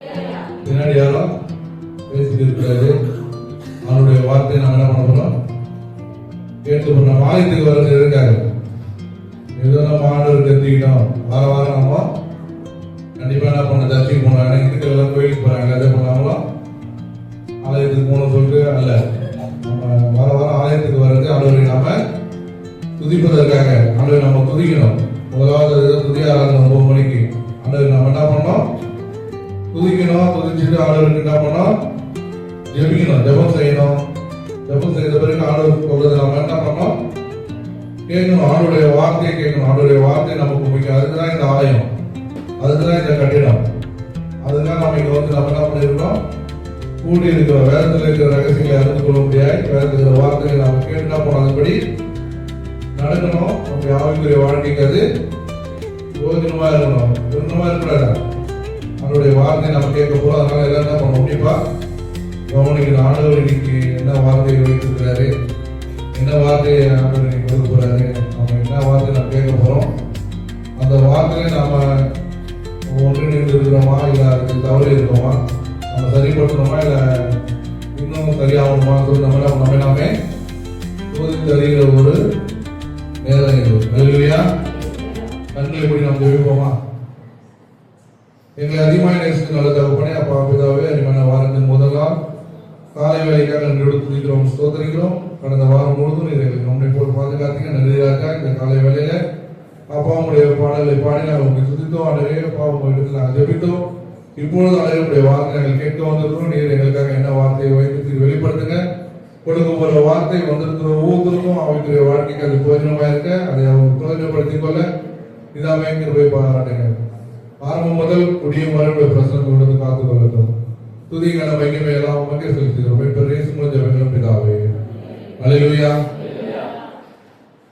பின்னாடி யாரும் பேசிட்டு இருக்கிறாரு. அவனுடைய வார்த்தையை நம்ம என்ன பண்ண போறோம், கேட்டு போறோம். ஆலயத்துக்கு வர்றது இருக்காரு, ஏதோ நம்ம ஆண்டவர் தெரிஞ்சுக்கிட்டோம். வார வாரம் நம்ம கண்டிப்பா என்ன பண்ண சர்ச்சைக்கு போனோம். இதுக்கு எல்லாம் கோயிலுக்கு போறாங்க, அதே பண்ணாமலாம் ஆலயத்துக்கு போகணும்னு சொல்லிட்டு அல்ல. நம்ம வார வாரம் ஆலயத்துக்கு வர்றது ஆண்டவரை நாம துதிப்பதற்காக. ஆண்டவரை நம்ம துதிக்கணும். முதலாவது துதி ஆராதனை 9 மணிக்கு ஆண்டவரை நம்ம என்ன பண்ணோம், துதிக்கணும். துதிச்சுட்டு ஆண்டவருக்கு என்ன பண்ணோம், ஜெபிக்கணும், ஜெபம் செய்யணும். ஜெபம் செய்த பிறகு ஆண்டவருக்கு சொல்றது நம்ம என்ன பண்ணோம், கேட்கணும். ஆண்டவருடைய வார்த்தையை கேட்கணும். ஆண்டவருடைய வார்த்தை நமக்கு முக்கியம். அதுக்குதான் இந்த ஆலயம், அதுக்குதான் இந்த கட்டிடம், அதுதான் நம்ம இங்க வந்து நம்ம என்ன பண்ணிருக்கோம், கூடி இருக்கிறோம். வேதத்தில் இருக்கிற ரகசியங்களை அறிந்து கொள்ள முடியாது. வேதத்தில் இருக்கிற வார்த்தைகளை நாம கேட்டுனா போனோம், அதுபடி நடக்கணும். நம்முடைய ஆவிக்குரிய வாழ்க்கைக்கு அது யோஜனமா இருக்கணும், விருந்தமா இருக்கிறாங்க. அவருடைய வார்த்தையை நம்ம கேட்க போறோம். அதனால எல்லாம் என்ன பண்ணணும், கண்டிப்பா கவனிக்கணும். ஆண்டவர் இன்னைக்கு என்ன வார்த்தையை வைத்திருக்கிறாரு, என்ன வார்த்தையை ஆண்டவர் இன்னைக்கு கொடுக்க போறாரு, நம்ம என்ன வார்த்தை நம்ம கேட்க போறோம். அந்த வார்த்தையை நாம ஒன்றிணைந்து இருக்கிறோமா, இல்ல அதுக்கு தவறு இருக்கிறோமா, நம்ம சரிப்படுத்தணுமா, இல்ல இன்னும் சரியாகணுமா சொல்லி நம்ம நாமே சோதித்து அறிகிற ஒரு நேரம் இது. அல்லேலூயா. கண்களை கூடி நாம் ஜெபிப்போமா. எங்களை அதிகமாக நேசித்து நல்ல தகப்பனே, அப்பா பிதாவே, அருமையான வாரத்தின் முதல் நாள் காலை வேலைக்காக நன்றி துதிக்கிறோம், ஸ்தோத்திரிக்கிறோம். கடந்த வாரம் முழுவதும் எங்களுக்கு நம்மை போல் பாதுகாத்தீங்க. நன்றியாக இந்த காலை வேலையில அப்பா உங்களுடைய பாடலை பாடி நாங்கள் உங்களை துதித்தோம். ஆண்டவரே அப்பா உங்க இடத்துல நாங்கள் ஜெபித்தோம். இப்பொழுது ஆண்டவருடைய வார்த்தை நாங்கள் கேட்க வந்திருக்கிறோம். நீர் எங்களுக்காக என்ன வார்த்தையை வைத்து வெளிப்படுத்துங்க. கொடுக்க போற வார்த்தை வந்திருக்கிற ஒவ்வொருத்தருக்கும் அவங்களுடைய வாழ்க்கைக்கு அது பிரயோஜனமா இருக்க, அதை அவங்க பிரயோஜனப்படுத்திக் கொள்ள இதாமே போய் பாராட்டுங்க. ஆரம்பம் முதல் முடியும் வரை பிரசனத்தோடு காத்துக் கொள்ளட்டும். துதிக்கான மகிமை எல்லாம் உமக்கே செலுத்துகிறோம். ஜெபங்களும் பிதாவே. அல்லேலூயா.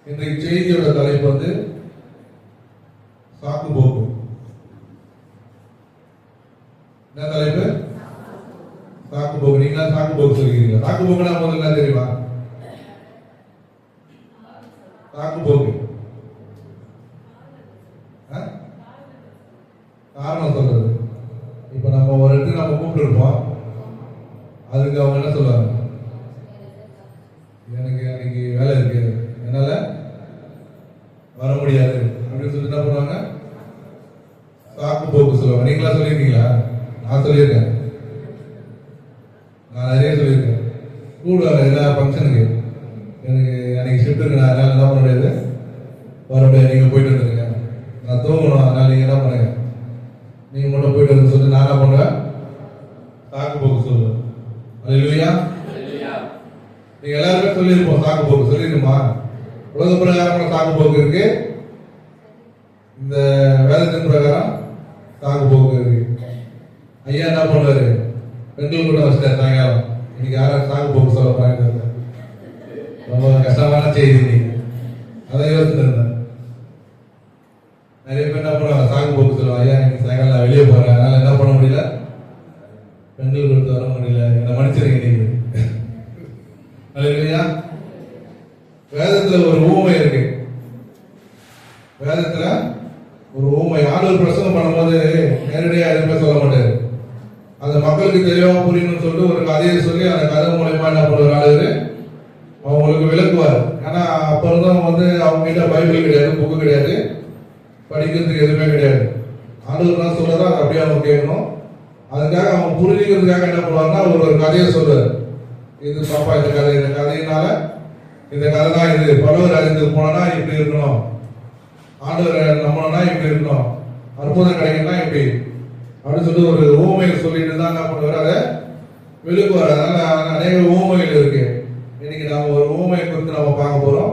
இன்றைக்கு செய்தியோட தலைப்பு வந்து சாக்கு போக்கு. என்ன தலைப்பு? சாக்கு போக்கு. நீங்க சாக்கு போக்கு சொல்லிக்கிறீங்க. சாக்கு போக்குனா முதல்ல என்ன தெரியுமா? சாக்கு போக்கு காரணம் சொல்றது. இப்ப நம்ம ஒரு இடத்துக்கு நம்ம கூப்பிட்டு இருப்போம், அதுக்கு அவங்க என்ன சொல்லுவாங்க, எனக்கு அன்னைக்கு வேலை இருக்கு, என்னால வர முடியாது அப்படின்னு சொல்லி என்ன பண்ணுவாங்க, சாக்கு போக்கு சொல்லுவாங்க. நீங்களா சொல்லியிருக்கீங்களா? நான் சொல்லியிருக்கேன், நான் நிறைய சொல்லியிருக்கேன். கூடுவாங்க எல்லா ஃபங்க்ஷனுக்கு, எனக்கு அன்னைக்கு ஷிஃப்ட் இருக்கு, நான் அதனால என்ன பண்ண முடியாது, வர முடியாது, நீங்க போயிட்டு வந்துருங்க, நான் தூங்கணும், அதனால நீங்க என்ன பண்ணுங்க, நீங்க மட்டும் போயிட்டு வந்து சொல்லி நான் என்ன பண்ணுவேன், சாக்கு போக்கு சொல்லுவேன். அல்லேலூயா. நீங்க எல்லாருமே சொல்லியிருப்போம் சாக்கு போக்கு. சொல்லிருக்குமா? உலக பிரகாரமான சாக்கு போக்கு இருக்கு, இந்த வேதத்தின் பிரகாரம் சாக்கு போக்கு இருக்கு. ஐயா என்ன பண்ணுவாரு, பெண்கள் கூட வச்சிட்டார் சாயங்காலம். இன்னைக்கு யாரும் சாக்கு போக்கு சொல்ல போறாங்க, ரொம்ப கஷ்டமான செய்தி. நீங்க அதை யோசிச்சிருந்தேன். நிறைய பேர் என்ன பண்ணுவாங்க, சாக்கு போக்கு சொல்லுவாங்க, ஐயா இன்னைக்கு சாயங்காலம் நான் வெளியே போறேன், அதனால என்ன பண்ண முடியல, பெண்கள் கொடுத்து வர முடியல, என்ன மன்னிச்சிருங்க நீங்க. அல்லேலூயா. வேதத்துல ஒரு ஊமை இருக்கு. வேதத்துல ஒரு ஊமை. ஆண்டவர் பிரசங்கம் பண்ணும்போது நேரடியா எதுவுமே சொல்ல மாட்டாரு. அந்த மக்களுக்கு தெளிவா புரியணும்னு சொல்லிட்டு ஒரு கதையை சொல்லி அந்த கதை மூலமா என்ன பண்ணுவார், ஆண்டவர் அவங்களுக்கு விளக்குவார். ஏன்னா அப்ப இருந்தவங்க வந்து அவங்க கிட்ட பைபிள் கிடையாது, புக்கு கிடையாது, படிக்கிறதுக்கு எதுவுமே கிடையாது. ஆண்டவர் என்ன சொல்றதோ அதை அப்படியே அவங்க கேட்கணும். அதுக்காக அவங்க புரிஞ்சுக்கிறதுக்காக என்ன பண்ணுவாங்கன்னா ஒரு கதையை சொல்றாரு. இது பாப்பா, இந்த கதை, இந்த கதையினால இந்த கதை தான் இது, பலவர் அறிந்து போனா இப்படி இருக்கணும், ஆண்டவர் நம்மனா இப்படி இருக்கணும், அற்புதம் கிடைக்கணும்னா இப்படி அப்படின்னு சொல்லி ஒரு ஊமையை சொல்லிட்டு தான் என்ன பண்ணுவார், அதை விழுக்குவார். அதனால அநேக ஊமைகள் இருக்கு. இன்னைக்கு நாம ஒரு ஊமையை குறித்து நம்ம பார்க்க போறோம்.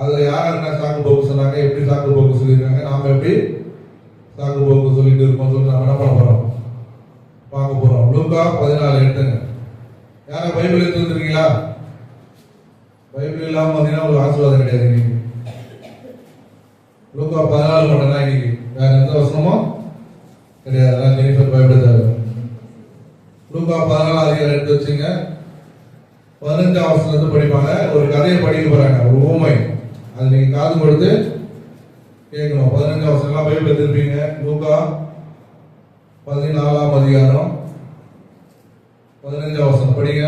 அதுல யார் என்ன சாக்கு போக்கு சொன்னாங்க, எப்படி சாக்கு போக்கு சொல்லியிருக்காங்க, நாம எப்படி சாக்கு போக்கு சொல்லிட்டு இருக்கோம் சொல்லி நம்ம என்ன பண்ண போறோம், பார்க்க போறோம். லூக்கா 14 எடுத்துங்க. யாரா பைபிள் எடுத்து வந்துருக்கீங்களா? பைபிள் இல்லாம பார்த்தீங்கன்னா ஒரு ஆசீர்வாதம் கிடையாது. இன்னைக்கு லூக்கா 14 மட்டும் தான் இன்னைக்கு, வேற எந்த வசனமும் கிடையாது. அதான் ஜெனிஃபர் பைபிள் தேவை. லூக்கா 14 அதிகாரம் எடுத்து வச்சுங்க. 15ஆம் வசனத்தை படிப்பாங்க. ஒரு கதையை படிக்க போறாங்க, ஒரு ஊமை. அது நீங்க காது கொடுத்து கேட்கணும். 15ஆம் வசனம் பைபிள் எடுத்திருப்பீங்க. லூக்கா 14ஆம் அதிகாரம் 15ஆம் வசனம் படிங்க.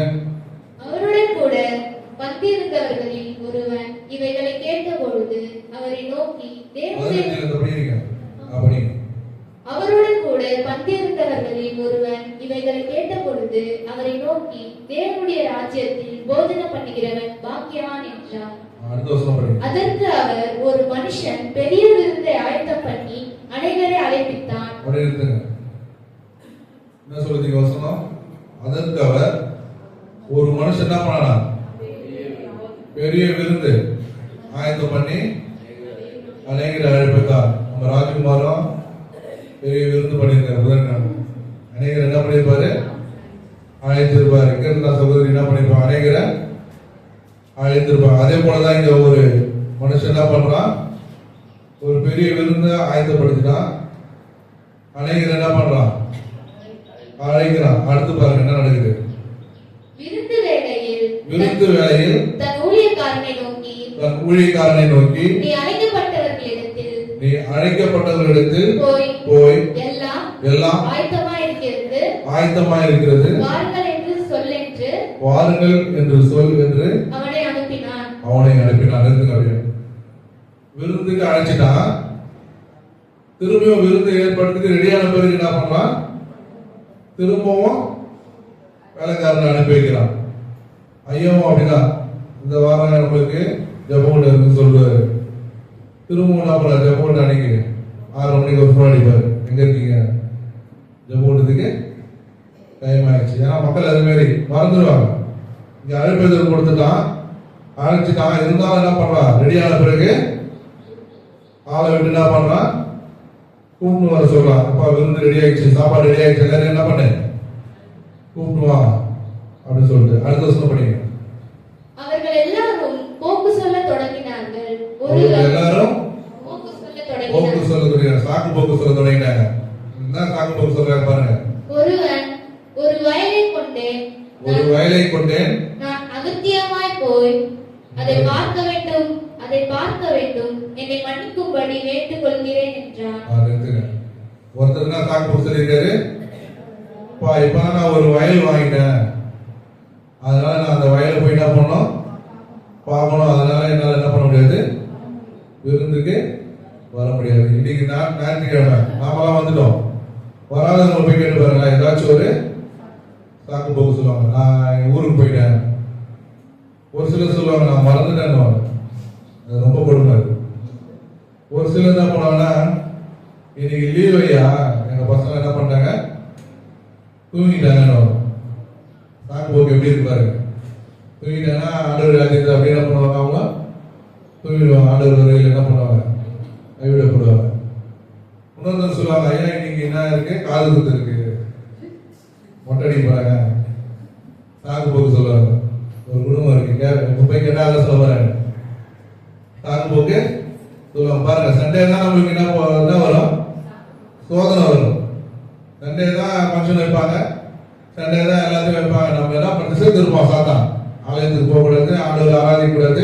அவருடன் கூட பந்தியிருந்தவர்களில் ஒருவன் இவைகளை கேட்டபொழுது அவரை நோக்கி தேவனுடைய அவருடன் கூட பந்தியிருந்தவர்களில் ஒருவன் இவைகளை கேட்டபொழுது அவரை நோக்கி தேவனுடைய ராஜ்யத்தில் போஜன பண்ணுகிறவன் பாக்கியவான் என்றார். அதற்கு அவர், ஒரு மனுஷன் பெரிய விருந்தை ஆயத்தம் பண்ணி அனைவரை அழைப்பித்தான். என்ன சொல்லுங்க வசனம்? அதற்கு அவர், ஒரு மனுஷன் என்ன பண்ணா, பெரிய விருந்து ஆயத்தம் பண்ணி அநேகரை அழைப்பித்தார். நம்ம ராஜகுமாரம் பெரிய விருந்து பண்ணியிருக்காரு. புதன்கிழமை அநேகர் என்ன பண்ணியிருப்பாரு, அழைத்திருப்பாரு. இங்க இருந்தா சகோதரி என்ன பண்ணிருப்பாங்க, அநேகரை அழைத்திருப்பாங்க. அதே போலதான் இங்க ஒரு மனுஷன் என்ன பண்றான், ஒரு பெரிய விருந்தை ஆயத்தப்படுத்தினான், அநேகர் என்ன பண்றான், அழைக்கிறான். அடுத்து பாருங்க என்ன நடக்குது. விருந்து வேளையில் தன் ஊழியக்காரனை நோக்கி நீ அழைக்கப்பட்டவர்களிடத்தில் போய் எல்லாம் ஆயத்தமாய் இருக்கிறது வாருங்கள் என்று சொல் என்று அவனை அனுப்பினான். விருந்துக்கு அழைச்சிட்டான். திரும்பியும் விருந்து ஏற்படுத்தி ரெடியான பிறகு என்ன பண்ணலாம், திரும்பவும் வேலைக்காரனை அனுப்பி வைக்கிறான். ஐயாவும் அப்படிதான் இந்த வாரம் நம்மளுக்கு ஜப்போண்டு இருக்குன்னு சொல்லுவாரு. திரும்பவும் என்ன பண்ண, ஜப்போண்டு அன்னைக்கு 6 மணிக்கு ஒரு ஃபோன் அடிப்பாரு, எங்க இருக்கீங்க, ஜப்போண்டுக்கு டைம் ஆயிடுச்சு. ஏன்னா மக்கள் அது மாதிரி மறந்துடுவாங்க. இங்க அழைப்பதற்கு கொடுத்துட்டான், அழைச்சிட்டான். இருந்தாலும் என்ன பண்றான், ரெடியான பிறகு ஆளை விட்டு என்ன பண்றான், கூப்பிட்டு வர சொல்றான். அப்பா விருந்து ரெடி ஆயிடுச்சு, சாப்பாடு ரெடி ஆயிடுச்சு, எல்லாரும் என்ன பண்ணு கூப்பிட்டு வா அப்படின்னு சொல்லிட்டு. அடுத்த வருஷம் படிங்க. அவர்கள் எல்லாரும் போக்கு சொல்ல தொடங்கினார்கள். எல்லாரும் போக்கு சொல்ல தொடங்கினாங்க, சாக்கு போக்கு சொல்ல தொடங்கினாங்க. என்ன சாக்கு போக்கு சொல்றாங்க பாருங்க. ஒருவன் ஒரு வயலை கொண்டேன் நான் அகத்தியமாய் போய் அதை பார்க்க வேண்டும் என்னை மன்னிக்கும்படி வேண்டிக் கொள்கிறேன் என்றான். ஒருத்தர் என்ன சாக்கு போக்கு சொல்லியிருக்காரு, இப்ப நான் ஒரு வயல் வாங்கிட்டேன், அதனால நான் அந்த வயலை போய் என்ன பண்ணணும், பார்க்கணும், அதனால என்னால என்ன பண்ண முடியாது, விருந்துக்கு வர முடியாது. இன்னைக்கு ஞாயிற்றுக்கிழமை நாமெல்லாம் வந்துட்டோம், வராதவங்க போய் கேட்டு பாருங்க. ஏதாச்சும் ஒரு சாக்கு போக்கு சொல்லுவாங்க, நான் ஊருக்கு போயிட்டேன். ஒரு சிலர் சொல்லுவாங்க நான் மறந்துட்டேன்னு, அது ரொம்ப கொடுமை. ஒரு சிலர் என்ன பண்ணுவாங்கன்னா, இன்னைக்கு லீவ் ஐயா, எங்க பசங்க என்ன பண்ணிட்டாங்க, தூங்கிட்டாங்கன்னு. சாக்கு போக்கு எப்படி இருப்பாரு, தூங்கிட்டாங்கன்னா ஆண்டவர் ராஜ்யத்தை அப்படி என்ன பண்ணுவாங்க, அவங்க தூங்கிடுவாங்க. ஆண்டவர் வரையில் என்ன பண்ணுவாங்க, கைவிடப்படுவாங்க. இன்னொருத்தர் சொல்லுவாங்க, ஐயா இன்னைக்கு என்ன இருக்கு, காது குத்து இருக்கு, மொட்டை அடி போறாங்க. சாக்கு போக்கு சொல்லுவாங்க. ஒரு குடும்பம் இருக்கு, போய் கேட்டால சொல்ல போறாங்க, சாக்கு போக்கு சொல்லுவாங்க. பாருங்க, சண்டே தான் நம்மளுக்கு என்ன வரும், சோதனை வரும். சண்டே தான் ஃபங்க்ஷன் வைப்பாங்க, சண்டே தான் எல்லாத்தையும் வைப்பாங்க. நம்ம என்ன பண்ணி சேர்த்துருப்போம், சாத்தான் ஆலயத்துக்கு போகக்கூடாது, ஆண்டவர் ஆராதிக்கக்கூடாது.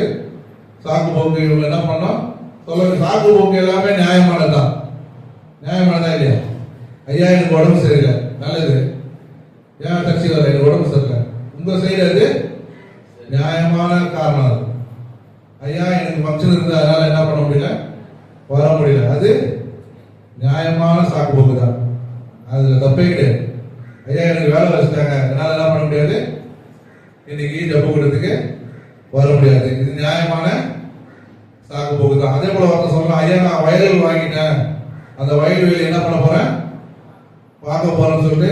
சாக்கு போக்கு இவங்க என்ன பண்ணோம் சொல்ல, சாக்கு போக்கு எல்லாமே நியாயமானதான். நியாயமானதா இல்லையா? ஐயா எனக்கு உடம்பு சரியில்லை, நல்லது, ஏன் சர்ச்சை வர, எனக்கு உடம்பு சரியில்லை, உங்க செய்யறது நியாயமான காரணம். அது ஐயா எனக்கு ஃபங்க்ஷன் இருந்து அதனால என்ன பண்ண முடியல, வர முடியல, அது நியாயமான சாக்கு போக்கு தான். அதுல தப்பே கிடையாது. ஐயா எனக்கு வேலை வச்சுட்டாங்க, என்னால என்ன பண்ண முடியாது, இன்னைக்கு ஜப்பு கூட்டத்துக்கு வர முடியாது, இது நியாயமான சாக்கு போக்கு தான். அதே போல ஒருத்தர் சொல்லலாம், ஐயா நான் வயல் வாங்கிட்டேன், அந்த வயல் வேலை என்ன பண்ண போறேன், பார்க்க போறேன்னு சொல்லிட்டு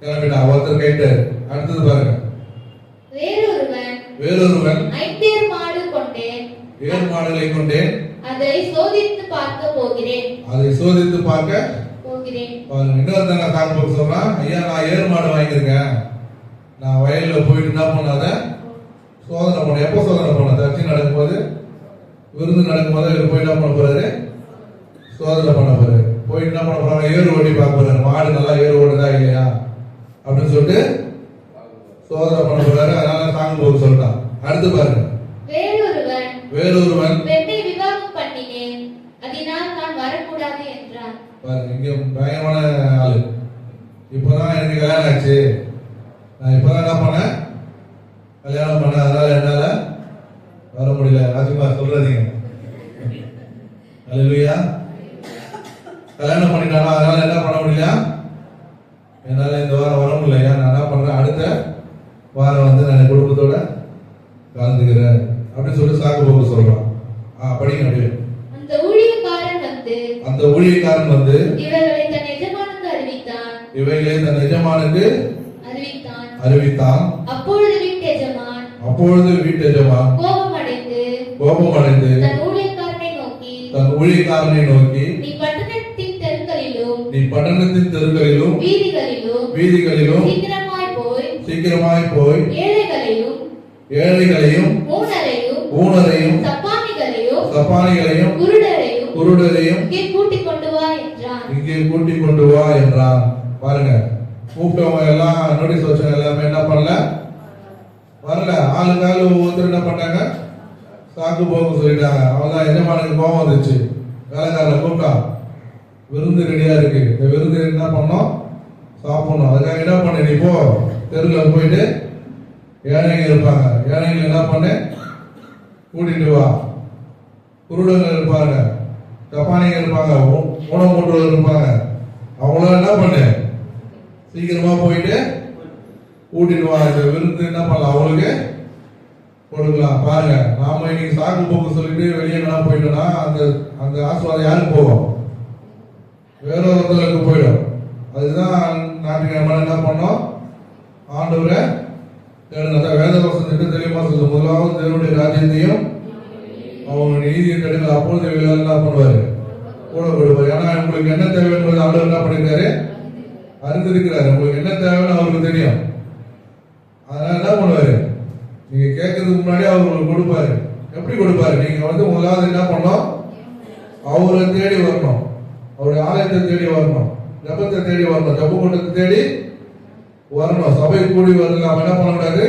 கிளம்பிட்டான். ஒருத்தர் கேட்டாரு. அடுத்தது பாருங்க, வேறொருவன் 5 ஏர் மாடுகளை கொண்டேன் அதை சோதித்து பார்க்க போகிறேன். இன்னொருத்தங்க சாக்கு போக்கு சொல்றான், ஐயா நான் ஏர் மாடு வாங்கியிருக்கேன், நான் வயல்ல போயிட்டு என்ன பண்ணாத சோதனை பண்ண. எப்போ சோதனை பண்ண, சர்ச்சை நடக்கும்போது, விருந்து நடக்கும்போது இவர் போய் என்ன பண்ண போறாரு, சோதனை பண்ண போறாரு. போயிட்டு என்ன பண்ண போறாங்க, ஏறு ஓட்டி பார்க்க போறாரு, மாடு நல்லா ஏறு ஓடுதா இல்லையா அப்படின்னு சொல்லிட்டு சோதனை பண்ண போறாரு. அதனால சாக்கு போக்கு சொல்லிட்டான். அடுத்து பாருங்க, வேறொருவன் பெண்ணை விவாகம் பண்ணினேன், அதனால் நான் வரக்கூடாது என்றான். பாருங்க, இங்க பயங்கரமான ஆளு. இப்பதான் எனக்கு கல்யாணம் ஆச்சு, நான் இப்பதான் என்ன பண்ணேன், கல்யாணம் பண்ண, அதனால என்னால வர முடியல. ராஜ்குமார் சொல்றீங்க அல்லேலூயா. கல்யாணம் பண்ணிட்டானா அதனால என்ன பண்ண முடியல, என்னால இந்த வாரம் வர முடியலையா, நான் என்ன பண்றேன், அடுத்த வாரம் வந்து நான் குடும்பத்தோட கலந்துக்கிறேன் அப்படின்னு சொல்லி சாக்கு போக்கு சொல்றான். படிங்க அப்படியே. அந்த ஊழியக்காரன் வந்து இவைகளை தன் எஜமானுக்கு அறிவித்தான். அப்பொழுது வீட்டு எஜமான் கோபமடைந்து தன் ஊழியக்காரனை நோக்கி நீ பட்டணத்தின் தெருக்களிலும் வீதிகளிலும் சீக்கிரமாய் போய் ஏழைகளையும் ஊனரையும் சப்பானிகளையும் குருடரையும் இங்கே கூட்டிக் கொண்டு வா என்றான். பாருங்க, கூப்பிட்டவங்க எல்லாம் நோட்டீஸ் வச்சவங்க எல்லாமே என்ன பண்ணல, வரல. ஆளுக்கு ஆளு ஒவ்வொருத்தர் என்ன பண்ணாங்க, சாக்கு போக்கு சொல்லிட்டாங்க. அவன்தான் எஜமானுக்கு கோபம் வந்துச்சு. வேலைக்காரனை கூப்பிட்டான், விருந்து ரெடியா இருக்கு, இந்த விருந்து என்ன பண்ணோம், சாப்பிடணும். அதுக்காக என்ன பண்ண, நீ போ தெருவில் போயிட்டு ஏழைங்க இருப்பாங்க, ஏழைங்க என்ன பண்ண கூட்டிட்டு வா. குருடர்கள் இருப்பாங்க, ஜப்பானிங்க இருப்பாங்க, உணவு கொண்டு இருப்பாங்க, அவங்கள என்ன பண்ணு, சீக்கிரமா போயிட்டு கூட்டிட்டு வா. இந்த விருந்து என்ன பண்ணலாம், அவங்களுக்கு கொடுக்கலாம். பாருங்க, நாம இன்னைக்கு சாக்கு போக்கு சொல்லிட்டு வெளியே எல்லாம் போயிட்டோம்னா அந்த அந்த ஆசீர்வாதம் யாருக்கு போகும், வேற ஒருத்தருக்கு போயிடும். அதுதான் ஞாயிற்றுக்கிழமை என்ன பண்ணோம், ஆண்டவரை தேடுனதான் வேத வசனத்தை தெளிவா சொல்லுது. முதலாவது தேவனுடைய ராஜ்யத்தையும் அவங்க நீதியை தேடுங்கள், அப்பொழுது என்ன பண்ணுவாரு, கூட கொடுப்பாரு. ஏன்னா உங்களுக்கு என்ன தேவை என்பது ஆண்டவர் என்ன பண்ணிருக்காரு, அறிந்திருக்கிறாரு. உங்களுக்கு என்ன தேவைன்னு அவருக்கு தெரியும். அதனால என்ன பண்ணுவாரு, நீங்க கேட்கறதுக்கு முன்னாடி அவர் உங்களுக்கு கொடுப்பாரு. எப்படி கொடுப்பாரு, நீங்க வந்து முதலாவது என்ன பண்ணணும், அவரை தேடி வரணும், அவருடைய ஆலயத்தை தேடி வரணும், ஜபத்தை தேடி வரணும், ஜப கூட்டத்தை தேடி வரணும். சபை கூடி வரல நாம என்ன பண்ணக்கூடாது,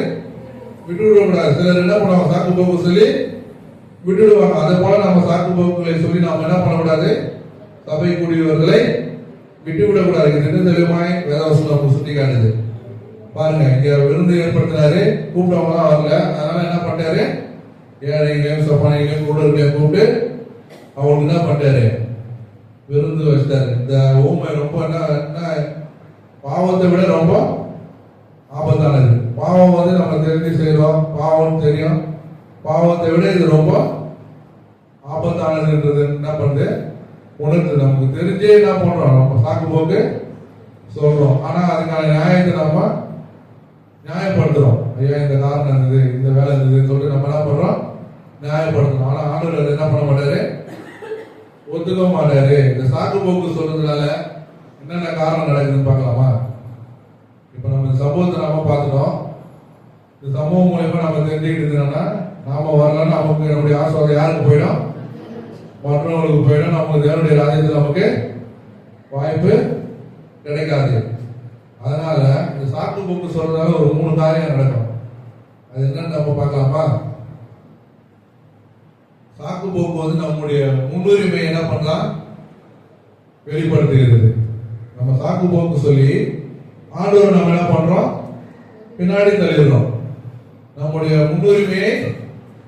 விட்டுவிடக்கூடாது. சிலர் என்ன பண்ணுவாங்க, சாக்கு போக்கு சொல்லி விட்டுடுவாங்க. அதே போல நம்ம சாக்கு போக்குகளை சொல்லி நாம என்ன பண்ணக்கூடாது, சபை கூடியவர்களை விட்டுவிடக்கூடாது. இது தெளிவாய் வேதவசனம் சுட்டி காட்டுது. பாருங்க, இங்க விருந்து ஏற்படுத்தினாரு, கூப்பிட்டவங்க தான் வரல. அதனால என்ன பண்ணிட்டாரு, ஏழைகளையும் சப்பானிகளையும் கூடர்களையும் கூப்பிட்டு அவங்களுக்கு என்ன பண்ணிட்டாரு, விருந்து வச்சிட்டாரு. இந்த ஊமை ரொம்ப என்ன பாவத்தை விட ரொம்ப ஆபத்தானது. பாவம் வந்து நம்ம தெரிஞ்சு செய்யறோம், பாவம் தெரியும். பாவத்தை விட இது ரொம்ப ஆபத்தானதுன்றது என்ன பண்ணுது, உணர்ந்து நமக்கு தெரிஞ்சே என்ன பண்றோம், நம்ம சாக்கு போக்கு சொல்றோம். ஆனா அதுக்கான நியாயத்தை நம்ம நியாயப்படுத்துறோம். ஐயா இந்த காரணம் இருந்தது, இந்த வேலை இருந்ததுன்னு சொல்லிட்டு நம்ம என்ன பண்றோம், நியாயப்படுத்தணும். ஆனா ஆண்டவர் என்ன பண்ண மாட்டாரு, ஒத்துக்க மாட்டாரு. இந்த சாக்கு போக்கு சொல்றதுனால என்னென்ன காரணம் நடக்குதுன்னு பார்க்கலாமா? இப்ப நம்ம இந்த சம்பவத்தை நாம பார்த்துட்டோம். இந்த சம்பவம் மூலமா நம்ம தெரிஞ்சுக்கிட்டு நாம வரலன்னா நமக்கு நம்முடைய ஆசீர்வாதம் யாருக்கு போயிடும், மற்றவங்களுக்கு போயிடும். நமக்கு தேவனுடைய ராஜ்யத்தில் நமக்கு வாய்ப்பு கிடைக்காது. அதனால இந்த சாக்கு போக்கு சொல்றதால ஒரு 3 காரியம் நடக்கும். அது என்னன்னு நம்ம பார்க்கலாமா? சாக்கு போக்கு வந்து நம்முடைய முன்னுரிமை என்ன பண்ணலாம், வெளிப்படுத்துகிறது. நம்ம சாக்கு போக்கு சொல்லி ஆண்டவர் நம்ம என்ன பண்றோம், பின்னாடி தள்ளிடுறோம். நம்முடைய முன்னுரிமையை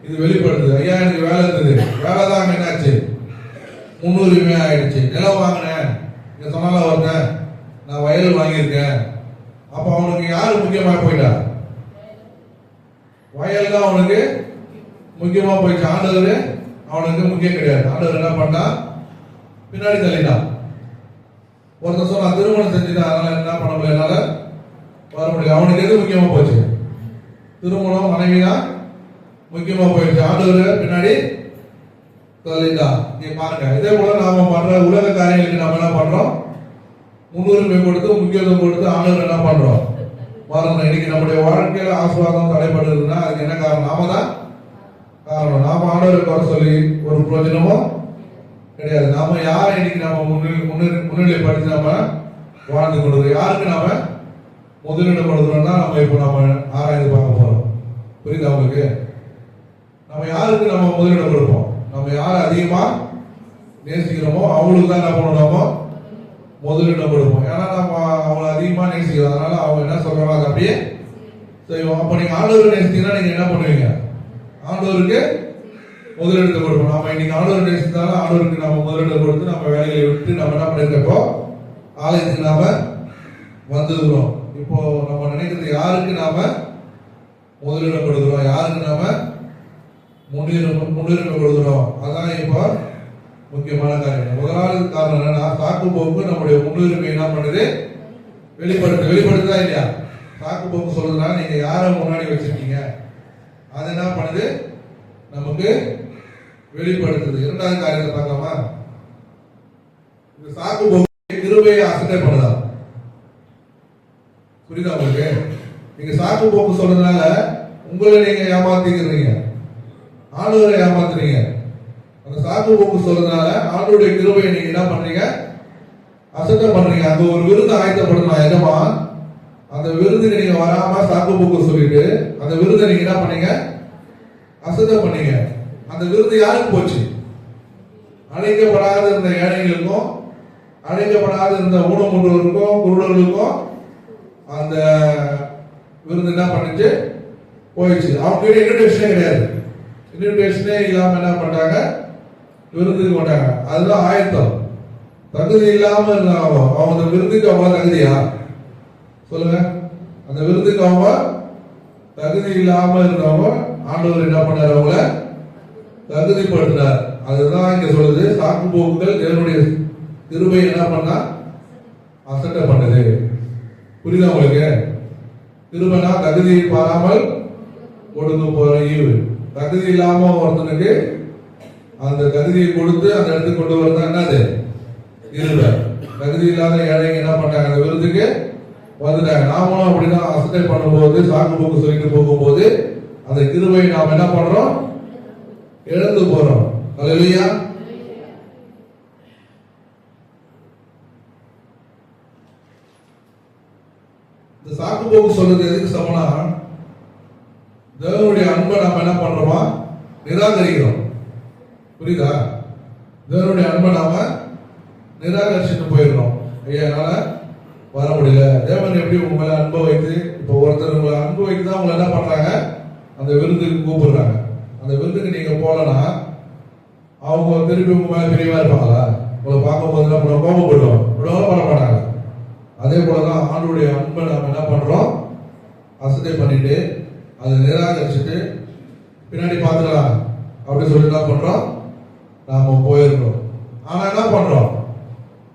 இது வெளிப்படுத்துது. ஐயா எனக்கு வேலை இருந்தது, வேலை தான் என்னாச்சு, முன்னுரிமை ஆயிடுச்சு. நிலம் வாங்கினேன், இங்க சொன்னால ஒருத்தன் நான் வயல் வாங்கியிருக்கேன். அப்ப அவனுக்கு யாரு முக்கியமா போயிட்டா, வயல் தான் அவனுக்கு முக்கியமா போயிடுச்சு. ஆண்டவர் அவனுக்கு முக்கியம் கிடையாது. ஆண்டவர் என்ன பண்ணா, பின்னாடி தள்ளிட்டான். ஒருத்தன் சொன்னா திருமணம் செஞ்சுட்டான், அதனால என்ன பண்ண முடியல, என்னால வர முடியல. அவனுக்கு எது முக்கியமா போச்சு, திருமணம் மனைவி தான் முக்கியமா போயிடுச்சு. ஆண்டவர் பின்னாடி தள்ளிட்டான். நீ பாருங்க, இதே போல நாம பண்ற உலக காரியங்களுக்கு நம்ம என்ன பண்றோம், முன்னுரிமை கொடுத்து முக்கியத்துவம் கொடுத்து ஆண்டவர் என்ன பண்றோம் வரணும். இன்னைக்கு நம்முடைய வாழ்க்கையில ஆசீர்வாதம் தடைபடுறதுன்னா அதுக்கு என்ன காரணம், நாம தான் காரணம். நாம ஆண்டவருக்கு வர சொல்லி ஒரு பிரயோஜனமும் கிடையாது. நாம யாரை இன்னைக்கு நம்ம முன்னிலைப்படுத்தி நம்ம வாழ்ந்து கொண்டிருக்கோம், யாருக்கு நாம முதலிடம் கொடுக்கணும்னா நம்ம இப்போ நம்ம ஆராய்ந்து பார்க்க போறோம். புரியுதா உங்களுக்கு? நம்ம யாருக்கு நம்ம முதலிடம் கொடுப்போம், நம்ம யாரை அதிகமா நேசிக்கிறோமோ அவங்களுக்கு தான் என்ன பண்ணணும், முதலிடம் கொடுப்போம். ஏன்னா நம்ம அவங்களை அதிகமா நேசிக்கிறோம். அதனால அவங்க என்ன சொல்றாங்க அதை அப்படியே செய்வோம். அப்ப நீங்க ஆண்டவரை நேசித்தீங்கன்னா நீங்க என்ன பண்ணுவீங்க? ஆண்டவருக்கு முதலிடத்தை கொடுப்போம். நம்ம இன்னைக்கு ஆண்டவரை நேசித்தாலும் ஆண்டவருக்கு நம்ம முதலிடம் கொடுத்து நம்ம வேலையை விட்டு நம்ம என்ன பண்ணிருக்கப்போ ஆலயத்துக்கு நாம வந்துடுறோம். இப்போ நம்ம நினைக்கிறது யாருக்கு நாம முதலிடம் கொடுக்குறோம், யாருக்கு நாம முன்னுரிமை கொடுக்குறோம். அதான் இப்போ முக்கியமான காரியம். முதலாவது காரணம் என்னன்னா, சாக்கு போக்கு நம்முடைய முன்னுரிமை என்ன பண்ணுது? வெளிப்படுத்துதா இல்லையா? சாக்கு போக்கு சொல்றதுனால நீங்க யாரை முன்னாடி வச்சிருக்கீங்க அது என்ன பண்ணுது? நமக்கு வெளிப்படுத்துது. இரண்டாவது காரியத்தை பார்க்கலாமா? இந்த சாக்கு போக்கு கிருபையை அசட்டை பண்ணுதா? புரியுதா உங்களுக்கு? நீங்க சாக்கு போக்கு சொல்றதுனால உங்களை நீங்க ஏமாத்திக்கிறீங்க, ஆண்டவரை ஏமாத்துறீங்க. அந்த சாக்கு போக்கு சொல்றதுனால ஆண்டவருடைய கிருபையை நீங்க என்ன பண்றீங்க? அசட்டை பண்றீங்க. அங்க ஒரு விருது ஆயத்தப்படணும் எஜமா, அந்த விருதுக்கு நீங்க வராம சாக்கு போக்கு சொல்லிட்டு அந்த விருதை நீங்க என்ன பண்ணீங்க? அசட்டை பண்ணீங்க. அந்த விருது யாருக்கு போச்சு? அழைக்கப்படாத இருந்த ஏழைகளுக்கும் அழைக்கப்படாத இருந்த ஊனமுற்றோருக்கும் குருடர்களுக்கும் அந்த விருது என்ன பண்ணுச்சு? போயிடுச்சு. அவங்க கிட்ட இன்விடேஷனே கிடையாது. இன்விடேஷனே இல்லாம என்ன பண்றாங்க? விருதுக்கு வந்தாங்க. அதுதான் ஆயத்தம். தகுதி இல்லாம இருந்தாங்க. அவங்க அந்த விருதுக்கு அவங்க தகுதியா? சொல்லுங்க. அந்த விருதுக்கு அவங்க தகுதி இல்லாம இருந்தவங்க ஆண்டவர் என்ன பண்ணார்? அவங்கள தகுதிப்படுத்தினார். அதுதான் இங்க சொல்லுது. சாக்கு போக்குகள் தேவனுடைய கிருபை என்ன பண்ணா? அசட்டை பண்ணுது. புரியுதா உங்களுக்கு? கிருபைனா தகுதியை பாராமல் கொடுத்து போற ஈவு. தகுதி இல்லாம ஒருத்தனுக்கு அந்த தகுதியை கொடுத்து அந்த இடத்துக்கு கொண்டு வரதா என்னது? கிருபை. தகுதி இல்லாத ஏழைங்க என்ன பண்ணாங்க? அந்த விருதுக்கு வந்துட்டாங்க. நாமளும் அப்படிதான் அசட்டை பண்ணும்போது, சாக்கு போக்கு சொல்லிட்டு போகும்போது அந்த கிருபையை நாம் என்ன பண்றோம்? இழந்து போறோம். அல்லேலூயா. இந்த சாக்கு போக்கு சொல்றது எதுக்கு சமனா? தேவனுடைய அன்பை நாம என்ன பண்றோமா? நிராகரிக்கிறோம். புரியுதா? தேவனுடைய அன்பை நாம நிராகரிச்சுட்டு போயிடுறோம். ஐயா என்னால வர முடியல. தேவன் எப்படி உங்க மேல அன்பை வைத்து, இப்போ ஒருத்தர் உங்களை அன்பு வைத்து தான் உங்களை என்ன பண்றாங்க? அந்த விருதுக்கு கூப்பிடுறாங்க. அந்த விருதுக்கு நீங்க போலனா அவங்க திருப்பி உங்க மேல பிரியமா இருப்பாங்களா? உங்களை பார்க்கும்போது என்ன பண்ண? கோபப்படுவோம். விடவும் பண்ண மாட்டாங்க. அதே போலதான் ஆண்டுடைய அன்பை நாம என்ன பண்றோம்? அசட்டை பண்ணிட்டு அதை நிராகரிச்சுட்டு பின்னாடி பார்த்துக்கலாம் அப்படின்னு சொல்லி என்ன பண்றோம்? நாம போயிருக்கோம். ஆனா என்ன பண்றோம்?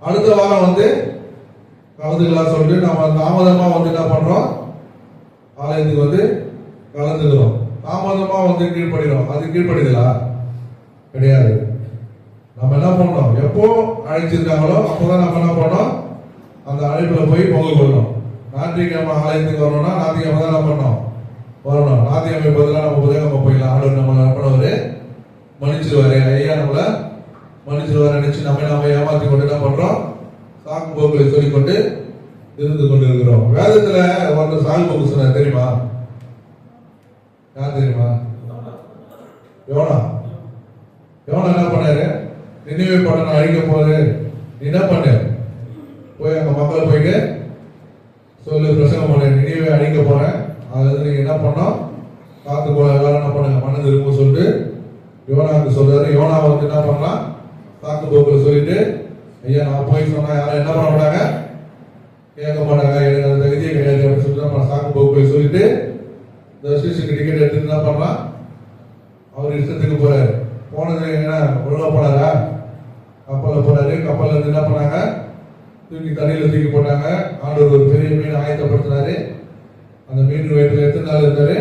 அடுத்த வாரம் வந்து கலந்துக்கலாம் சொல்லிட்டு நம்ம தாமதமா வந்து என்ன பண்றோம்? ஆலயத்துக்கு வந்து கலந்துக்கிறோம். தாமதமா வந்து கீழ்படுகிறோம். அது கீழ்படுதலா? கிடையாது. நம்ம என்ன பண்ணோம்? எப்போ அழைச்சிருக்காங்களோ அப்போதான் நம்ம என்ன பண்ணோம்? அந்த அழைப்புல போய் பங்கு கொள்ளணும். ஞாயிற்றுக்கிழமை ஆலயத்துக்கு வரணும்னா ஞாயிற்றுக்கிழமை தான் என்ன பண்ணோம்? வரணும். ஞாயிற்றுக்கிழமை பதிலாக நம்ம புதன்கிழமை போயிடலாம். ஆண்டவர் நம்மளை பண்ணவரு மன்னிச்சிருவாரு. ஐயா நம்மளை மன்னிச்சிருவாரு நினைச்சு நம்ம ஏமாத்தி கொண்டு என்ன பண்றோம்? சாக்கு போக்குகளை சொல்லிக்கொண்டு இருந்து கொண்டு இருக்கிறோம். வேதத்துல ஒருத்தர் சாக்கு போக்கு சொன்னார் தெரியுமா? யார் தெரியுமா? யோனா. யோனா என்ன பண்ணாரு? நினைவே பட்டணம் அழிக்க போது என்ன பண்ண? போய் அங்க மக்களை போயிட்டு சொல்லு, பிரசங்கம் பண்ண, நினைவே அழிக்க போறேன். அதுல நீங்க என்ன பண்ணோம்? காத்து போல எல்லாரும் என்ன பண்ணுங்க? மண்ணு திரும்ப சொல்லிட்டு யோனாவுக்கு சொல்றாரு. யோனா வந்து என்ன பண்ணலாம்? சாக்கு போக்குல சொல்லிட்டு, ஐயா நான் போய் சொன்னா யாரும் என்ன பண்ண மாட்டாங்க? கேட்க மாட்டாங்க. எனக்கு அந்த தகுதியை கிடையாது அப்படின்னு சொல்லிட்டு சாக்கு போக்குல சொல்லிட்டு இந்த ஸ்டேஷனுக்கு டிக்கெட் எடுத்துட்டு என்ன பண்ணலாம்? அவர் இஷ்டத்துக்கு போறாரு. போனது என்ன ஒழுங்கா போனாரா? கப்பல்ல போறாரு. கப்பல்ல இருந்து என்ன பண்ணாங்க? தூக்கி தண்ணியில தூக்கி போட்டாங்க. ஆண்டவர் ஒரு பெரிய மீன் ஆயத்தப்படுத்தினாரு. அந்த மீன் வயிற்றுல எத்தனை நாள் இருந்தாரு?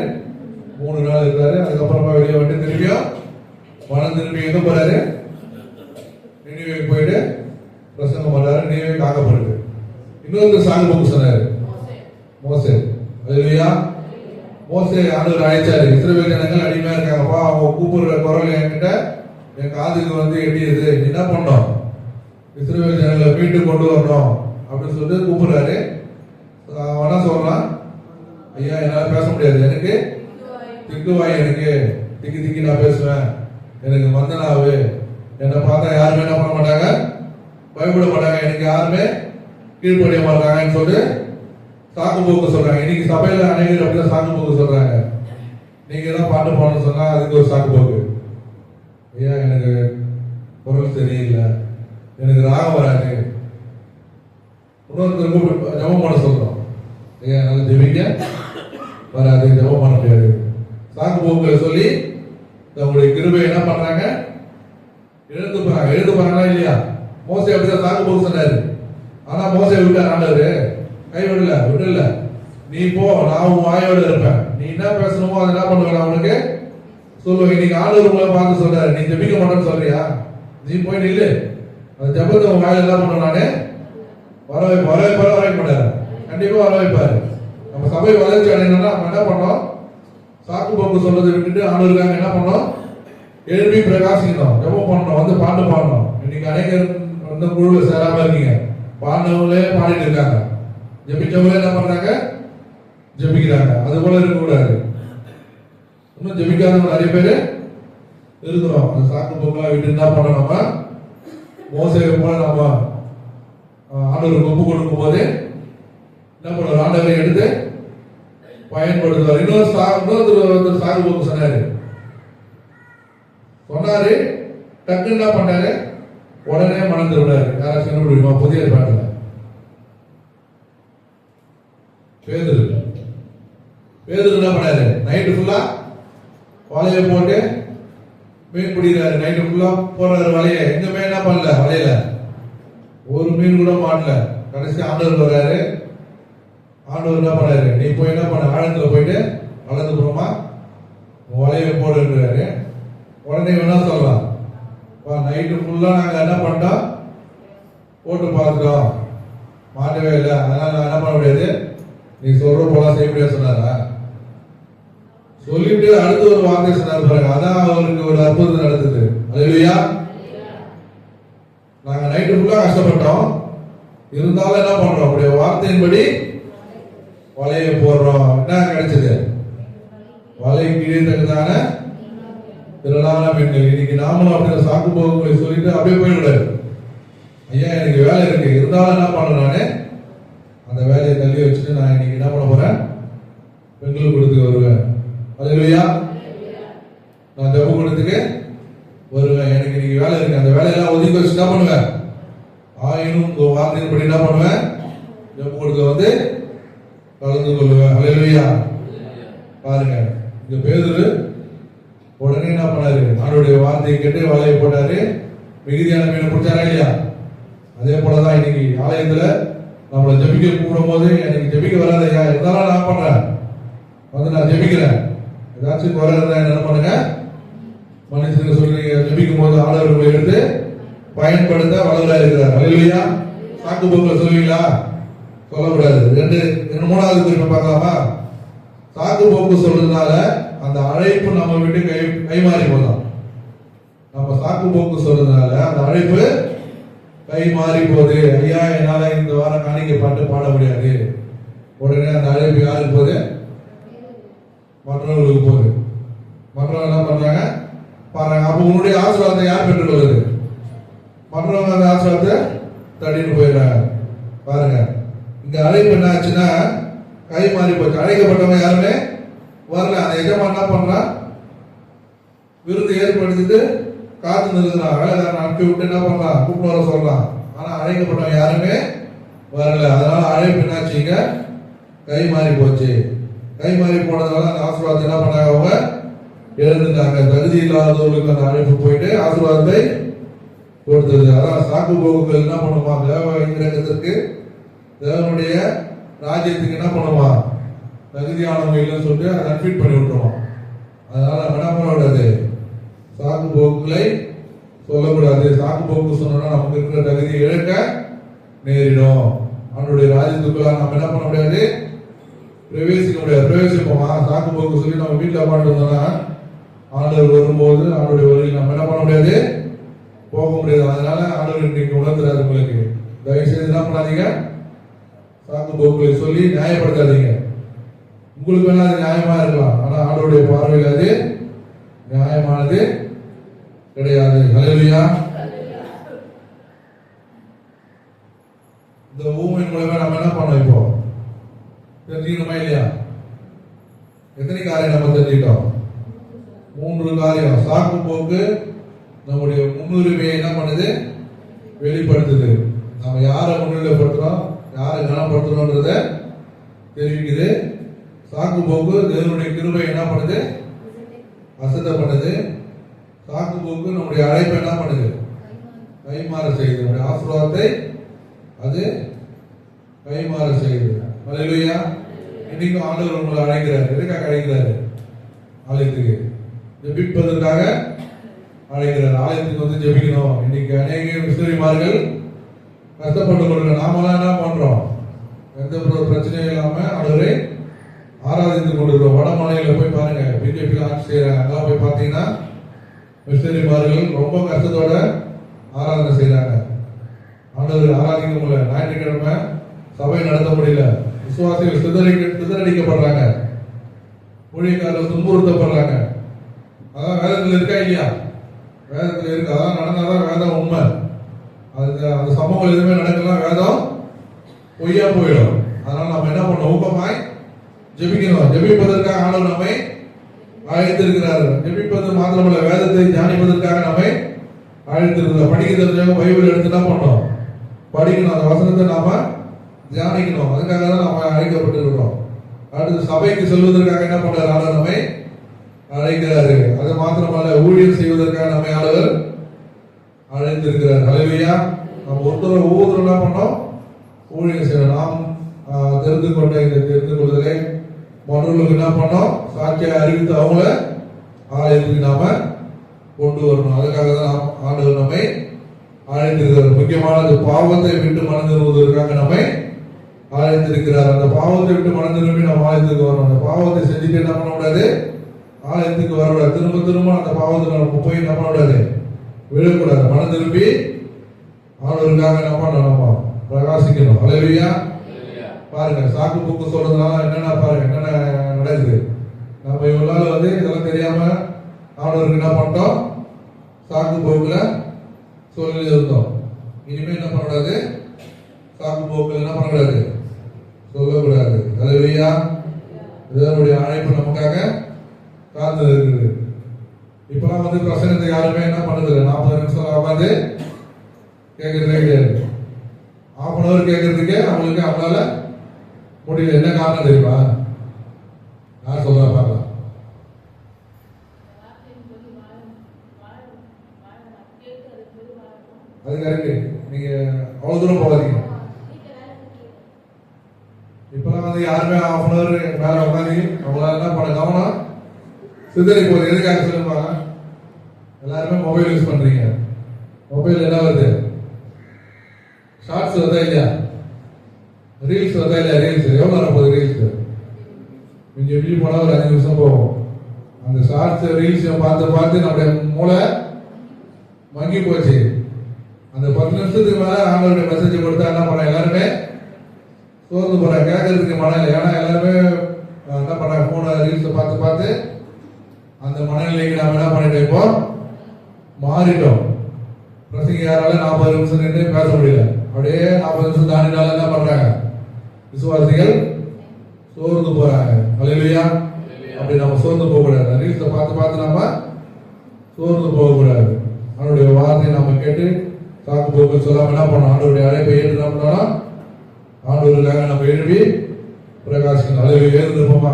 3 நாள் இருந்தாரு. அதுக்கப்புறமா வெளியே வந்து திரும்பியும் மனம் திரும்பி எங்க போறாரு? நினைவுக்கு போயிட்டு பிரசங்கம் பண்றாரு. நினைவே காக்கப்படுது. இன்னொரு சாகு போக்கு சொன்னாரு, மோசே. அல்லேலூயா. மோசே ஆண்டவர் அழைச்சாரு. இஸ்ரவேல் ஜனங்கள் அடிமையா இருக்காங்கப்பா, அவங்க கூப்பிடுற குரல் என்கிட்ட என் காதுக்கு வந்து எட்டியது. என்ன பண்ணோம்? இஸ்ரவேல் ஜனங்களை மீட்டு கொண்டு வரணும் அப்படின்னு சொல்லிட்டு கூப்பிடுறாரு. அவன் என்ன சொல்றான்? ஐயா என்னால பேச முடியாது, எனக்கு திக்குவாய், எனக்கு திக்கி திக்கி நான் பேசுவேன், எனக்கு மந்தனாவு, என்னை பார்த்தா யாருமே என்ன பண்ண மாட்டாங்க? பயப்பட மாட்டாங்க, எனக்கு யாருமே கீழ்ப்படிய மாட்டாங்கன்னு சொல்லி சாக்கு போக்கு சொல்றாங்க. இன்னைக்கு சபையில அனைவரும் அப்படிதான் சாக்கு போக்கு சொல்றாங்க. நீங்க தான் பாட்டு பாடணும்னு சொன்னா அதுக்கு ஒரு சாக்கு போக்கு. ஐயா எனக்கு குரல் சரியில்லை, எனக்கு ராகம் வராது, இன்னொருத்தருக்கு ஜபம் பண்ண சொல்றோம். ஐயா நல்லா ஜெபிக்க வராது, ஜபம் பண்ண முடியாது. சாக்கு போக்குகளை சொல்லி நம்முடைய கிருபை என்ன பண்றாங்க, எழுந்து போறாங்க. எழுந்து போறாங்களா இல்லையா? மோசே அப்படிதான் சாக்கு போக்கு சொன்னாரு. ஆனா மோசே விட்டார் ஆண்டவரு, கை விடல. நீ போ, நான் உன் வாயோடு இருப்பேன், நீ என்ன பேசணுமோ அதை என்ன பண்ணுவேன் உனக்கு சொல்லுவேன். இன்னைக்கு ஆண்டவர் உங்களை பார்த்து சொல்றாரு, நீ ஜெபிக்க மாட்டேன்னு சொல்றியா, நீ போய் நில்லு, அந்த ஜபத்தை உன் வாயில என்ன பண்ணுவேன் நானு வர வைக்க மாட்டாரு, கண்டிப்பா வர வைப்பாரு. நம்ம சபை வளர்ச்சி அடையணும்னா நம்ம என்ன பண்ணோம், சாக்கு போக்கு சொல்றதை விட்டுட்டு ஆண்டவருக்காக என்ன பண்ணோம், எழுப்பி பிரகாசிக்கணும், ஜபம் பண்ணணும், வந்து பாட்டு பாடணும். இன்னைக்கு அநேகர் வந்து குழுவை சேராம இருக்கீங்க, பாடினவங்களே பாடிட்டு இருக்காங்க, ஜெபிச்சவங்களே என்ன பண்றாங்க, ஜெபிக்கிறாங்க. அது போல இருக்கக்கூடாது. இன்னும் ஜெபிக்காதவங்க நிறைய பேரு இருக்கிறோம். அந்த சாக்கு போக்கெல்லாம் விட்டு என்ன பண்ண, நம்ம மோசே போல நம்ம ஆண்டவருக்கு ஒப்பு கொடுக்கும் போது என்ன பண்ணுவார், ஆண்டவரை எடுத்து பயன்படுத்துவார். இன்னொரு சாக்கு போக்கு சொன்னாரு, டக்குன்னு என்ன பண்ணாரு, உடனே மணந்து விடாரு. யாராச்சும் என்ன முடியுமா? புதிய ஏற்பாட்டுல பேதுரு என்ன பண்ணாரு, நைட்டு ஃபுல்லா வலைய போட்டு மீன் பிடிக்கிறாரு. நைட்டு ஃபுல்லா போறாரு வலைய, எங்கமே என்ன பண்ணல, வலையில ஒரு மீன் கூட மாட்டல. கடைசி ஆண்டவர் வர்றாரு. ஆண்டவர் என்ன பண்ணாரு, நீ போய் என்ன பண்ண, ஆழத்துல போயிட்டு வளர்ந்து போறோமா வலைய போடுறாரு. உடனே என்ன சொல்லலாம், நைட்டு ஃபுல்லா நாங்க என்ன பண்ணிட்டோம், போட்டு பார்த்துட்டோம், மாட்டவே இல்லை, அதனால நான் என்ன பண்ண முடியாது, நீ சொல்ற போல செய்ய முடியாது சொன்னாரா? சொல்லிட்டு அடுத்து ஒரு வார்த்தை சொன்னார் பாருங்க, அதான் அவருக்கு ஒரு அற்புதம் நடந்தது. அல்லேலூயா. நாங்க நைட்டு ஃபுல்லா கஷ்டப்பட்டோம், இருந்தாலும் என்ன பண்றோம், அப்படியே வார்த்தையின்படி வலையை போடுறோம். என்ன கிடைச்சது, வலை கிழித்ததான திரளான மீன்கள். இன்னைக்கு நாமளும் அப்படி சாக்கு போக்குகளை சொல்லிட்டு அப்படியே போயிடுறாரு. ஐயா எனக்கு வேலை இருக்கு, இருந்தாலும் என்ன பண்ண, நானு அந்த வேலையை தள்ளி வச்சுட்டு நான் இன்னைக்கு என்ன பண்ண போறேன், பெண்கள் கொடுத்துக்கு வருவேன். அல்லேலூயா. நான் ஜெப கொடுத்துக்கு வருவேன். எனக்கு இன்னைக்கு வேலை இருக்கு, அந்த வேலையெல்லாம் ஒதுக்கி வச்சு என்ன பண்ணுவேன், ஆயினும் வார்த்தையின்படி என்ன பண்ணுவேன், ஜெப கொடுக்க வந்து கலந்து கொள்ளுவேன். அல்லேலூயா. பாருங்க, இந்த பேதுரு உடனே என்ன பண்ணாரு, ஆண்டவருடைய வார்த்தையை கேட்டு வலையை போட்டாரு, மிகுதியான மீனை பிடிச்சாரா இல்லையா? அதே போலதான் இன்னைக்கு ஆலயத்துல நம்மளை ஜெபிக்க கூடும் போது, எனக்கு ஜெபிக்க வராது ஐயா, இருந்தாலும் நான் பண்றேன், வந்து நான் ஜெபிக்கிறேன். ஏதாச்சும் குறை இருந்தா என்ன பண்ணுங்க, மனுஷனுக்கு சொல்றீங்க. ஜெபிக்கும் போது ஆண்டவர்களை எடுத்து பயன்படுத்த வளரா இருக்கிறார். அல்லேலூயா. சாக்கு போக்குல சொல்லுவீங்களா? சொல்லக்கூடாது. மூணாவது குறிப்பை பார்க்கலாமா? சாக்கு போக்கு சொல்றதுனால அந்த அழைப்பு நம்ம விட்டு கை மாறி போதும். நம்ம சாக்கு போக்கு சொல்றதுனால அந்த அழைப்பு கை மாறி போகுது. ஐயா என்னால இந்த வாரம் காணிக்கை பாட்டு பாட முடியாது, உடனே அந்த அழைப்பு யாருக்கு போகுது, மற்றவர்களுக்கு போகுது. மற்றவங்க என்ன பண்றாங்க பாருங்க, அப்ப உன்னுடைய ஆசீர்வாதத்தை யார் பெற்றுக்கொள்வது, மற்றவங்க அந்த ஆசீர்வாதத்தை தடின்னு போயிடுறாங்க. பாருங்க, இங்க அழைப்பு என்ன ஆச்சுன்னா கை மாறி போச்சு. அழைக்கப்பட்டவங்க யாருமே வரல. அந்த எஜமான் என்ன பண்றான், விருது ஏற்படுத்திட்டு காத்து நிறுத்துறான். வேலைக்காரன் அனுப்பி விட்டு என்ன பண்றான், கூப்பிட்டு வர சொல்றான். ஆனா அழைக்கப்பட்டவங்க யாருமே வரல. அதனால அழைப்பு என்னாச்சுங்க, கை மாறி போச்சு. கை மாறி போனதுனால அந்த ஆசீர்வாதத்தை என்ன பண்ணாங்க, அவங்க எழுந்துட்டாங்க. தகுதி இல்லாதவர்களுக்கு அந்த அழைப்பு போயிட்டு ஆசீர்வாதத்தை கொடுத்தது. அதான் சாக்கு போக்குகள் என்ன பண்ணுமா, தேவ இறக்கத்திற்கு தேவனுடைய ராஜ்யத்துக்கு என்ன பண்ணுமா, தகுதியானவங்க இல்லைன்னு சொல்லிட்டு அதை அன்ஃபிட் பண்ணி விட்டுருவோம். அதனால நம்ம என்ன பண்ணக்கூடாது, சாக்கு போக்குகளை சொல்லக்கூடாது. சாக்கு போக்கு சொன்னா நமக்கு இருக்கிற தகுதியை இழக்க நேரிடும். அவனுடைய ராஜ்யத்துக்குள்ள நம்ம என்ன பண்ண முடியாது, பிரவேசிக்க முடியாது. பிரவேசிப்போமா, சாக்கு போக்கு சொல்லி நம்ம வீட்டில் உட்காந்து வந்தோம்னா ஆண்டவர் வரும்போது அவனுடைய வழியில் நம்ம என்ன பண்ண முடியாது, போக முடியாது. அதனால ஆண்டவர் இன்னைக்கு உணர்த்துறாரு உங்களுக்கு, தயவு செய்து என்ன பண்ணாதீங்க, சாக்கு போக்குகளை சொல்லி நியாயப்படுத்தாதீங்க. உங்களுக்கு வேணா அது நியாயமா இருக்கலாம், ஆனா ஆண்டவருடைய பார்வையில் அது நியாயமானது கிடையாது. ஹல்லேலூயா. இந்த ஊமையின் மூலமா நம்ம என்ன பண்ணோம்? இப்போ தெரிஞ்சுக்கணுமா இல்லையா? எத்தனை காரியம் நம்ம தெரிஞ்சுக்கிட்டோம்? 3 காரியம். சாக்கு போக்கு நம்முடைய முன்னுரிமையை என்ன பண்ணுது? வெளிப்படுத்துது. நம்ம யாரை முன்னிலைப்படுத்துறோம், யாரை கனப்படுத்துறோம்ன்றத தெரிவிக்குது. சாக்கு போக்கு தேவனுடைய கிருபை என்ன பண்ணுது? அசத்த பண்ணுது. சாக்கு போக்கு நம்முடைய அழைப்பை என்ன பண்ணுது? கைமாற செய்யுது. நம்முடைய ஆசீர்வாதத்தை அது கைமாற செய்யுது. அல்லேலூயா. இன்னைக்கும் ஆண்டவர் உங்களை அழைக்கிறார். எதுக்காக அழைக்கிறாரு? ஆலயத்துக்கு ஜெபிப்பதற்காக அழைக்கிறார். ஆலயத்துக்கு வந்து ஜெபிக்கணும். இன்னைக்கு அநேக மிஷனரிமார்கள் கஷ்டப்பட்டு கொடுக்க, நாமெல்லாம் என்ன பண்றோம்? எந்த பிரச்சனையும் இல்லாம அவரை ஆராதித்து கொண்டிருக்கிறோம். வடமாநில போய் பாருங்க, பிஜேபி ஆட்சி செய்யறாங்க. அங்கெல்லாம் போய் பார்த்தீங்கன்னா மிஷனரிமார்கள் ரொம்ப கஷ்டத்தோட ஆராதனை செய்யறாங்க. ஆண்டவர் ஆராதிக்க முடியல. ஞாயிற்றுக்கிழமை சபை நடத்த முடியல. விசுவாசிகள் சிதறடிக்கப்படுறாங்க. ஊழியக்காரர்கள் துன்புறுத்தப்படுறாங்க. அதான் வேதத்தில் இருக்கா இல்லையா? வேதத்தில் இருக்கு. அதான் நடந்தாதான் வேதம் உண்மை. அந்த சம்பவங்கள் எதுவுமே நடக்கலாம், வேதம் பொய்யா போயிடும். அதனால நம்ம என்ன பண்ணணும்? ஊக்கமாய் ஜெபிக்கணும். ஜெபிப்பதற்காக ஆண்டவர் நம்மை அழைத்திருக்கிறார். ஜெபிப்பது மாத்திரமல்ல, வேதத்தை தியானிப்பதற்காக நம்மை அழைத்திருக்கிறார். படிக்க தெரிஞ்சவங்க பைபிள் எடுத்து என்ன பண்ணணும்? படிக்கணும். அந்த வசனத்தை நாம தியானிக்கணும். அதுக்காக தான் நம்ம அழைக்கப்பட்டிருக்கிறோம். அடுத்து சபைக்கு செல்வதற்காக என்ன பண்றாரு? ஆண்டவர் நம்மை அழைக்கிறாரு. அது மாத்திரமல்ல, ஊழியர் செய்வதற்காக நம்மை ஆண்டவர் அழைத்திருக்கிறார். ஹல்லேலூயா. நம்ம ஒவ்வொருத்தரும் என்ன பண்ணோம்? ஊழியர் செய்யணும். நாம் தெரிந்து கொண்ட இந்த தெரிந்து கொள்வதை மற்றவர்களுக்கு என்ன பண்ணோம்? சாட்சியை அறிவித்து அவங்கள ஆலயத்துக்கு நாம கொண்டு வரணும். அதுக்காக தான் ஆண்டவர் நம்மை அழைத்திருக்கிறார். முக்கியமானது பாவத்தை விட்டு மனம் திரும்புவதற்காக நம்மை அழைத்திருக்கிறார். அந்த பாவத்தை விட்டு மனம் திரும்பி நம்ம ஆலயத்துக்கு வரணும். அந்த பாவத்தை செஞ்சுட்டு என்ன பண்ணக்கூடாது? ஆலயத்துக்கு வரக்கூடாது. திரும்ப திரும்ப அந்த பாவத்தை நம்ம போய் என்ன பண்ணக்கூடாது? விழக்கூடாது. மனம் திரும்பி ஆண்டவருக்காக என்ன பண்ணணும்? நம்ம பிரகாசிக்கணும். ஹல்லேலூயா. பாருங்க, சாக்கு போக்கு சொல்றதுனால என்னென்ன பாருங்க என்னென்ன நடக்குது. நம்ம இவ்வளவு நாள் வந்து இதெல்லாம் தெரியாம ஆண்டவருக்கு என்ன பண்ணிட்டோம்? சாக்கு போக்குல சொல்லி இருந்தோம். இனிமே என்ன பண்ணக்கூடாது? சாக்கு போக்குல என்ன பண்ணக்கூடாது? சொல்லக்கூடாது. ஹல்லேலூயா. இதனுடைய அழைப்பு நமக்காக காத்து இருக்குது. இப்பெல்லாம் வந்து பிரசங்கத்தை யாருமே என்ன பண்ணுறது? 40 நிமிஷம் உட்காந்து கேட்கறதே கிடையாது. ½ கேட்கறதுக்கே அவங்களுக்கு அவங்களால முடியல. என்ன காரணம் தெரியுமா? யார் சொல்றா பார்க்கலாம். அது கரெக்டு. நீங்க அவ்வளவு தூரம் போகாதீங்க. இப்பெல்லாம் வந்து யாருமே ½ மேல உட்காந்து அவங்களால என்ன பண்ண கவனம் சிதறி போகுது. எதுக்காக சொல்லுவாங்க? எல்லாருமே மொபைல் யூஸ் பண்றீங்க. மொபைல் என்ன வருது? ஷார்ட்ஸ் வருதா இல்லையா? ரீல்ஸ் வருதா இல்லையா? ரீல்ஸ் எவ்வளவு நேரம் போகுது? ரீல்ஸ் கொஞ்சம் எப்படி போனா ஒரு 5 நிமிஷம் போகும். அந்த ஷார்ட்ஸ் ரீல்ஸ் பார்த்து பார்த்து நம்முடைய மூளை மங்கி போச்சு. அந்த 10 நிமிஷத்துக்கு மேல ஆண்டவருடைய மெசேஜ் கொடுத்தா என்ன பண்ண? எல்லாருமே சோர்ந்து போறாங்க. கேட்கறதுக்கு மனம் இல்லை. ஏன்னா எல்லாருமே என்ன பண்றாங்க? போன ரீல்ஸ் பார்த்து பார்த்து அந்த மனநிலைக்கு நாம என்ன பண்ணிட்டோம்? இப்போ மாறிட்டோம். பிரசங்க யாரால 40 நிமிஷம் நின்று பேச முடியல. அப்படியே 40 நிமிஷம் தாண்டினால என்ன பண்றாங்க? விசுவாசிகள் சோர்ந்து போறாங்க. ஹல்லேலூயா. அப்படி நம்ம சோர்ந்து போக கூடாது. ரீல்ஸை பார்த்து பார்த்து நம்ம சோர்ந்து போக கூடாது. அவனுடைய வார்த்தையை நம்ம கேட்டு சாக்கு போக்கு சொல்லாம என்ன பண்ணணும்? ஆண்டவருடைய அழைப்பை ஏற்று என்ன பண்ணணும்? ஆண்டவருக்காக நம்ம எழுப்பி பிரகாசிக்கணும். ஹல்லேலூயா. எழுந்திருப்போமா?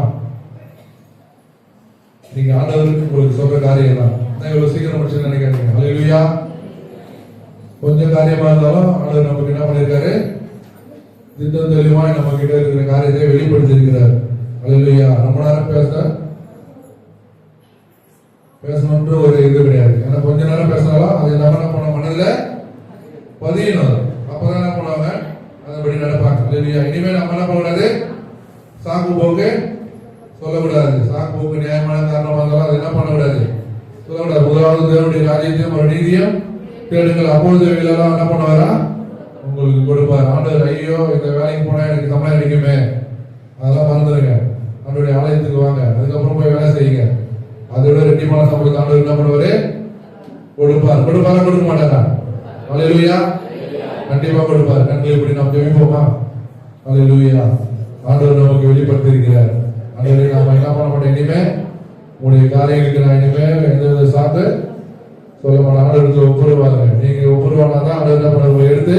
நீங்க ஆண்டவருக்கு உங்களுக்கு சொல்ற காரியம் தான். இவ்வளவு சீக்கிரம் முடிச்சு நினைக்காதீங்க. ஹல்லேலூயா. கொஞ்சம் காரியமா இருந்தாலும் ஆண்டவர் நமக்கு என்ன பண்ணிருக்காரு? திட்டம் தெளிவாய் நம்ம கிட்ட இருக்கிற காரியத்தை வெளிப்படுத்தி இருக்கிறார். ஹல்லேலூயா. ரொம்ப நேரம் பேசணும்ன்ற ஒரு இது கிடையாது. ஏன்னா கொஞ்ச நேரம் பேசினாலும் அது நம்ம என்ன பண்ண மனதில் பதியணும். அப்பதான் என்ன பண்ணுவாங்க? அதன்படி நடப்பாங்க. ஹல்லேலூயா. இனிமேல் நம்ம என்ன பண்ணக்கூடாது? சாக்கு போக்கு சொல்லக்கூடாது. சாக்கு போக்கு நியாயமான காரணமாக இருந்தாலும் அது என்ன பண்ணக்கூடாது? சொல்லக்கூடாது. முதலாவது தேவனுடைய ராஜ்யத்தையும் ஒரு நீதியும் தேடுங்கள், அப்பொழுது எல்லாம் என்ன பண்ணுவாரா? உங்களுக்கு கொடுப்பார். ஆண்டவர் ஐயோ இந்த வேலைக்கு போனா எனக்கு சம்பளம் கிடைக்குமே, அதெல்லாம் மறந்துடுங்க. ஆண்டவருடைய ஆலயத்துக்கு வாங்க, அதுக்கப்புறம் போய் வேலை செய்யுங்க. அதோட ரெட்டிமான சம்பளத்தை ஆண்டவர் என்ன பண்ணுவாரு? கொடுப்பார். கொடுப்பாரா கொடுக்க மாட்டாரா? ஹல்லேலூயா. கண்டிப்பா கண்டிப்பா கொடுப்பார். கண்களை இப்படி நாம் ஜெபிப்போமா? அல்லேலூயா. ஆண்டவர் நமக்கு வெளிப்படுத்தி இருக்கிறார். ஆண்டவரே, நாம என்ன பண்ண மாட்டோம், இனிமே உங்களுடைய காரியங்களுக்கு நான் இனிமே எந்த சார்ந்து சொல்ல மாட்டேன். ஆண்டவருக்கு ஒப்புருவாங்க. நீங்க ஒப்புருவானாதான் ஆண்டவர் என்ன பண்ண உங்களை எடுத்து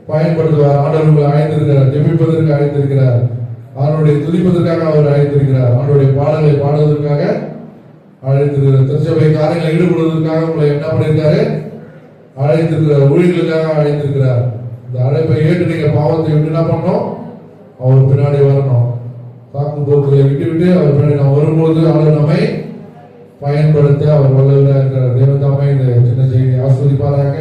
பயன்படுத்துவார். ஆண்டவர் உங்களை அழைத்திருக்கிறார், ஜெபிப்பதற்கு அழைத்திருக்கிறார், ஆண்டவருடைய துதிப்பதற்காக அவர் அழைத்திருக்கிறார், ஆண்டவருடைய பாடலை பாடுவதற்காக அழைத்திருக்கிறார், திருச்சபை காரியங்களை ஈடுபடுவதற்காக உங்களை என்ன பண்ணியிருக்காரு, அழைத்திருக்கிறார், ஊழியர்களுக்காக அழைத்திருக்கிறார். இந்த அழைப்பை ஏற்று நீங்க பாவத்தை விட்டு என்ன பண்ணணும், அவர் பின்னாடி வரணும். சாக்கு போக்குகளை விட்டு அவர் பின்னாடி நாம் வரும்போது ஆண்டவர் நம்மை பயன்படுத்த அவர் வல்லவராக இருக்கிறார். தேவன் தாமே இந்த சின்ன செய்தியை ஆஸ்வதிப்பாராக.